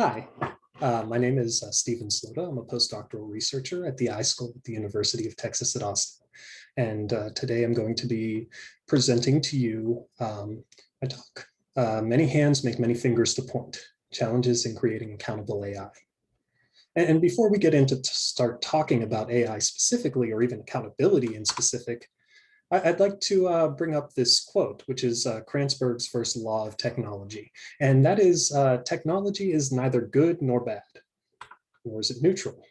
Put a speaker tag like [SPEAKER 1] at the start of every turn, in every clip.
[SPEAKER 1] Hi, my name is Stephen Slota. I'm a postdoctoral researcher at the iSchool at the University of Texas at Austin. And today I'm going to be presenting to you a talk. Many hands make many fingers to point, challenges in creating accountable AI. And before we get into start talking about AI specifically, or even accountability in specific, I'd like to bring up this quote, which is Kranzberg's first law of technology. And that is, technology is neither good nor bad, nor is it neutral.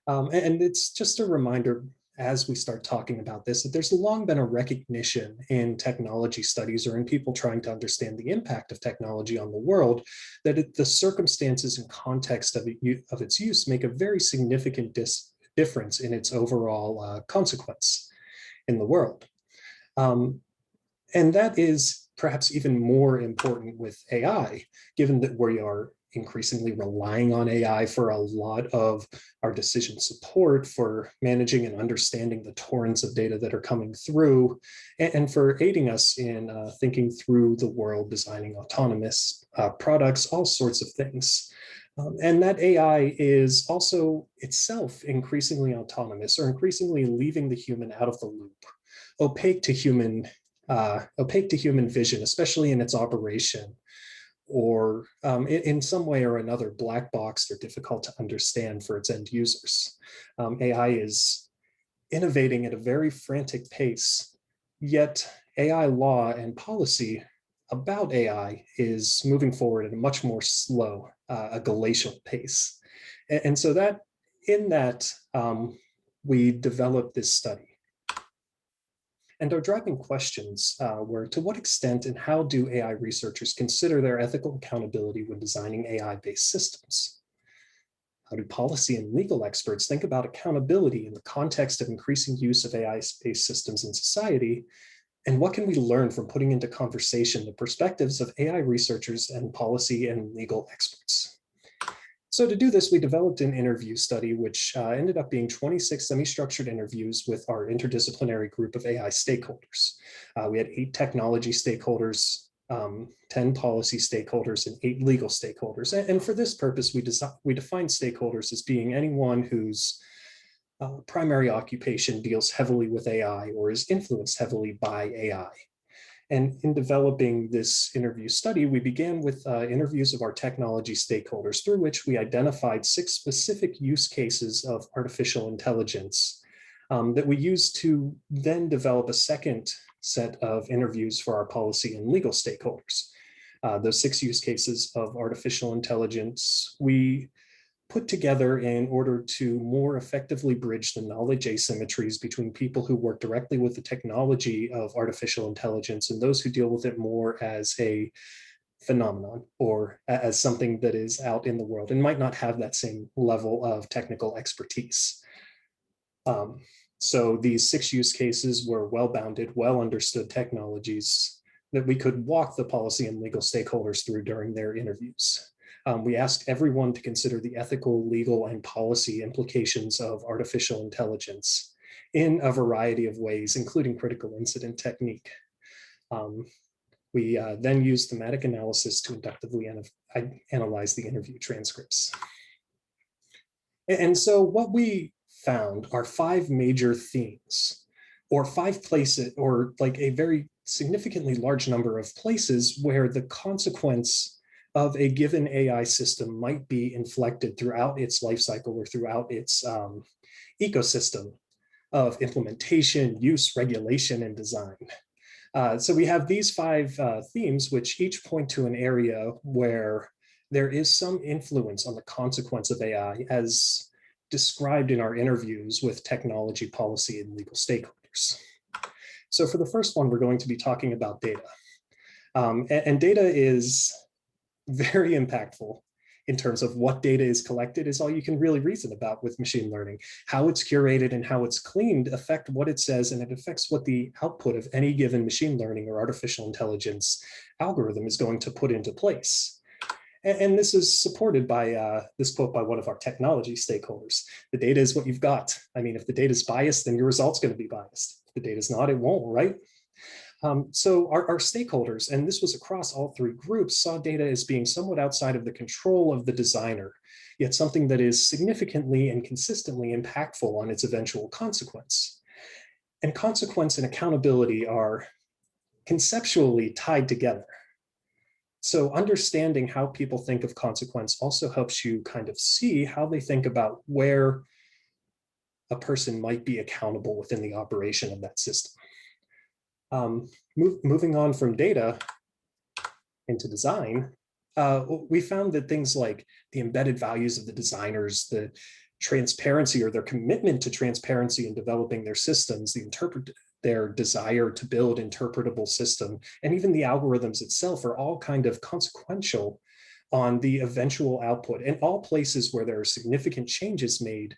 [SPEAKER 1] And it's just a reminder as we start talking about this, that there's long been a recognition in technology studies or in people trying to understand the impact of technology on the world, that the circumstances and context of its use make a very significant difference in its overall consequence in the world. And that is perhaps even more important with AI, given that we are increasingly relying on AI for a lot of our decision support, for managing and understanding the torrents of data that are coming through, and for aiding us in thinking through the world, designing autonomous products, all sorts of things. And that AI is also itself increasingly autonomous, or increasingly leaving the human out of the loop, opaque to human vision, especially in its operation, or in some way or another black boxed or difficult to understand for its end users. AI is innovating at a very frantic pace, yet AI law and policy about AI is moving forward at a much more slow, a glacial pace. And so that in that, we developed this study. And our driving questions were, to what extent and how do AI researchers consider their ethical accountability when designing AI-based systems? How do policy and legal experts think about accountability in the context of increasing use of AI-based systems in society? And what can we learn from putting into conversation the perspectives of AI researchers and policy and legal experts? So to do this, we developed an interview study, which ended up being 26 semi-structured interviews with our interdisciplinary group of AI stakeholders. We had 8 technology stakeholders, 10 policy stakeholders, and 8 legal stakeholders. And for this purpose, we defined stakeholders as being anyone whose primary occupation deals heavily with AI or is influenced heavily by AI. And in developing this interview study, we began with interviews of our technology stakeholders, through which we identified 6 specific use cases of artificial intelligence that we used to then develop a second set of interviews for our policy and legal stakeholders. Those 6 use cases of artificial intelligence we put together in order to more effectively bridge the knowledge asymmetries between people who work directly with the technology of artificial intelligence and those who deal with it more as a phenomenon or as something that is out in the world and might not have that same level of technical expertise. So these 6 use cases were well-bounded, well-understood technologies that we could walk the policy and legal stakeholders through during their interviews. We asked everyone to consider the ethical, legal, and policy implications of artificial intelligence in a variety of ways, including critical incident technique. We then used thematic analysis to inductively analyze the interview transcripts. And so what we found are 5 major themes, or 5 places, or like a very significantly large number of places where the consequence of a given AI system might be inflected throughout its life cycle or throughout its ecosystem of implementation, use, regulation, and design. So we have these 5 themes, which each point to an area where there is some influence on the consequence of AI, as described in our interviews with technology, policy, and legal stakeholders. So for the first one, we're going to be talking about data. And data is very impactful in terms of what data is collected is all you can really reason about with machine learning. How it's curated and how it's cleaned affect what it says, and it affects what the output of any given machine learning or artificial intelligence algorithm is going to put into place. And this is supported by this quote by one of our technology stakeholders. The data is what you've got. I mean, if the data is biased, then your result's going to be biased. If the data is not, it won't, right? So our stakeholders, and this was across all three groups, saw data as being somewhat outside of the control of the designer, yet something that is significantly and consistently impactful on its eventual consequence. And consequence and accountability are conceptually tied together. So understanding how people think of consequence also helps you kind of see how they think about where a person might be accountable within the operation of that system. Moving on from data into design, we found that things like the embedded values of the designers, the transparency or their commitment to transparency in developing their systems, their desire to build interpretable system, and even the algorithms itself are all kind of consequential on the eventual output, and all places where there are significant changes made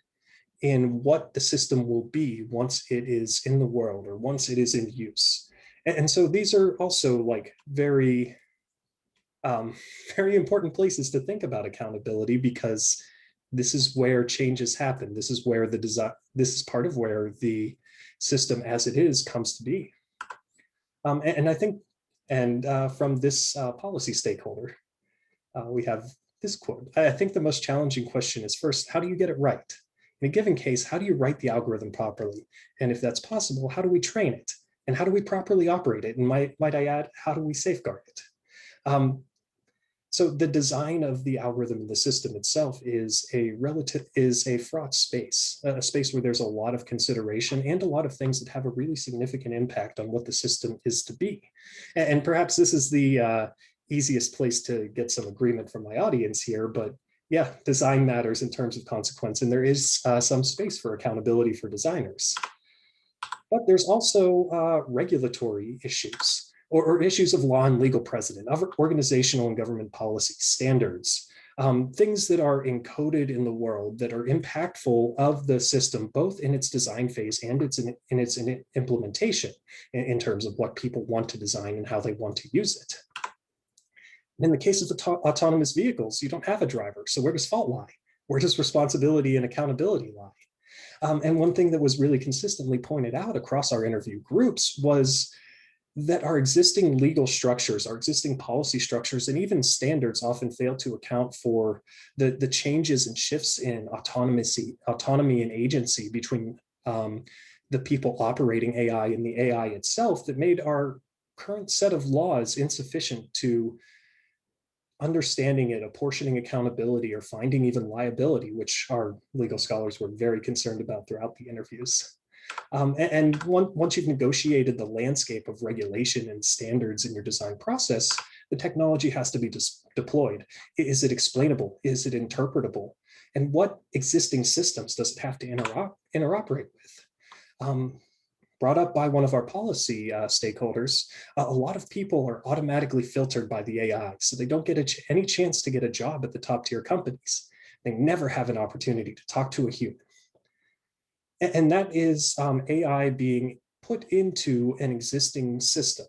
[SPEAKER 1] in what the system will be once it is in the world or once it is in use. And so these are also like very, very important places to think about accountability, because this is where changes happen. This is where the design, this is part of where the system as it is comes to be. And I think, and from this policy stakeholder, we have this quote. I think the most challenging question is, first, how do you get it right? In a given case, how do you write the algorithm properly? And if that's possible, how do we train it? And how do we properly operate it? And might I add, how do we safeguard it? So the design of the algorithm in the system itself is a fraught space, a space where there's a lot of consideration and a lot of things that have a really significant impact on what the system is to be. And perhaps this is the easiest place to get some agreement from my audience here, but yeah, design matters in terms of consequence, and there is some space for accountability for designers. But there's also regulatory issues, or issues of law and legal precedent, of organizational and government policy standards, things that are encoded in the world that are impactful of the system, both in its design phase and in its implementation, in terms of what people want to design and how they want to use it. In the case of autonomous vehicles, you don't have a driver. So where does fault lie? Where does responsibility and accountability lie? And one thing that was really consistently pointed out across our interview groups was that our existing legal structures, our existing policy structures, and even standards often fail to account for the changes and shifts in autonomy and agency between the people operating AI and the AI itself, that made our current set of laws insufficient to understanding it, apportioning accountability, or finding even liability, which our legal scholars were very concerned about throughout the interviews. And once you've negotiated the landscape of regulation and standards in your design process, the technology has to be deployed. Is it explainable? Is it interpretable? And what existing systems does it have to interoperate with? Brought up by one of our policy stakeholders, a lot of people are automatically filtered by the AI, so they don't get any chance to get a job at the top tier companies. They never have an opportunity to talk to a human. And that is AI being put into an existing system,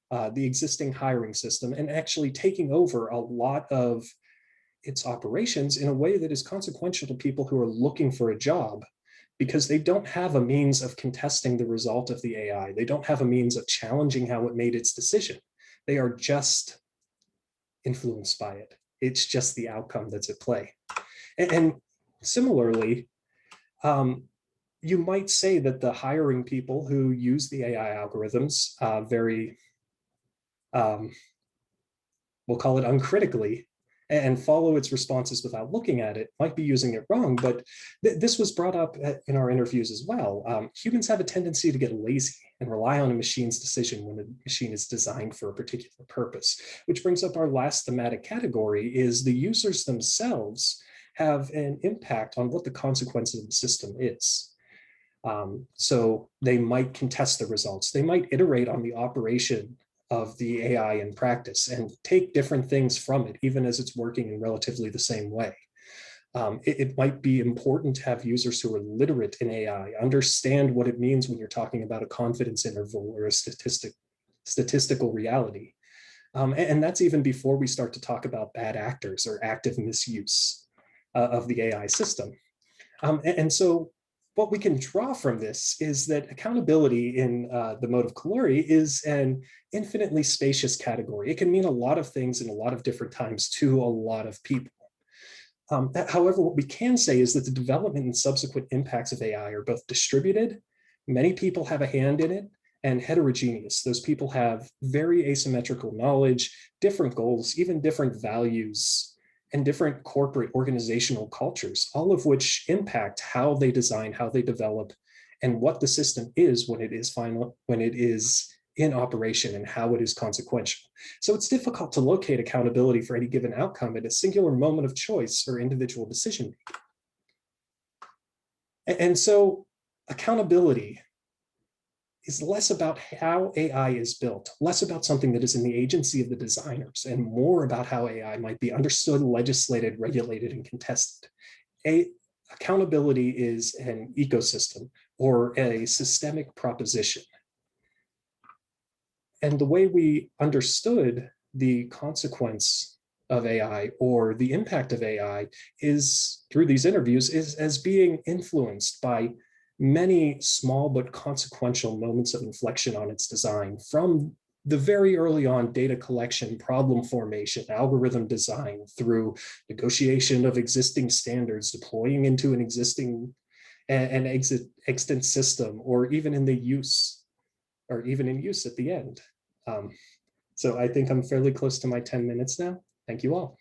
[SPEAKER 1] the existing hiring system, and actually taking over a lot of its operations in a way that is consequential to people who are looking for a job, because they don't have a means of contesting the result of the AI. They don't have a means of challenging how it made its decision. They are just influenced by it. It's just the outcome that's at play. And similarly, you might say that the hiring people who use the AI algorithms we'll call it uncritically, and follow its responses without looking at it, might be using it wrong. But this was brought up in our interviews as well. Humans have a tendency to get lazy and rely on a machine's decision when a machine is designed for a particular purpose, which brings up our last thematic category, is the users themselves have an impact on what the consequences of the system is. So they might contest the results. They might iterate on the operation of the AI in practice and take different things from it, even as it's working in relatively the same way. It might be important to have users who are literate in AI, understand what it means when you're talking about a confidence interval or a statistical reality. And that's even before we start to talk about bad actors or active misuse of the AI system. And so what we can draw from this is that accountability in the mode of Calori is an infinitely spacious category. It can mean a lot of things in a lot of different times to a lot of people. However, what we can say is that the development and subsequent impacts of AI are both distributed, many people have a hand in it, and heterogeneous. Those people have very asymmetrical knowledge, different goals, even different values, and different corporate organizational cultures, all of which impact how they design, how they develop, and what the system is when it is final, when it is in operation, and how it is consequential. So it's difficult to locate accountability for any given outcome at a singular moment of choice or individual decision making. And so accountability is less about how AI is built, less about something that is in the agency of the designers, and more about how AI might be understood, legislated, regulated, and contested. Accountability is an ecosystem or a systemic proposition. And the way we understood the consequence of AI or the impact of AI is through these interviews is as being influenced by many small but consequential moments of inflection on its design, from the very early on data collection, problem formation, algorithm design, through negotiation of existing standards, deploying into an existing and extant system, or even in the use, or even in use at the end. So I think I'm fairly close to my 10 minutes now. Thank you all.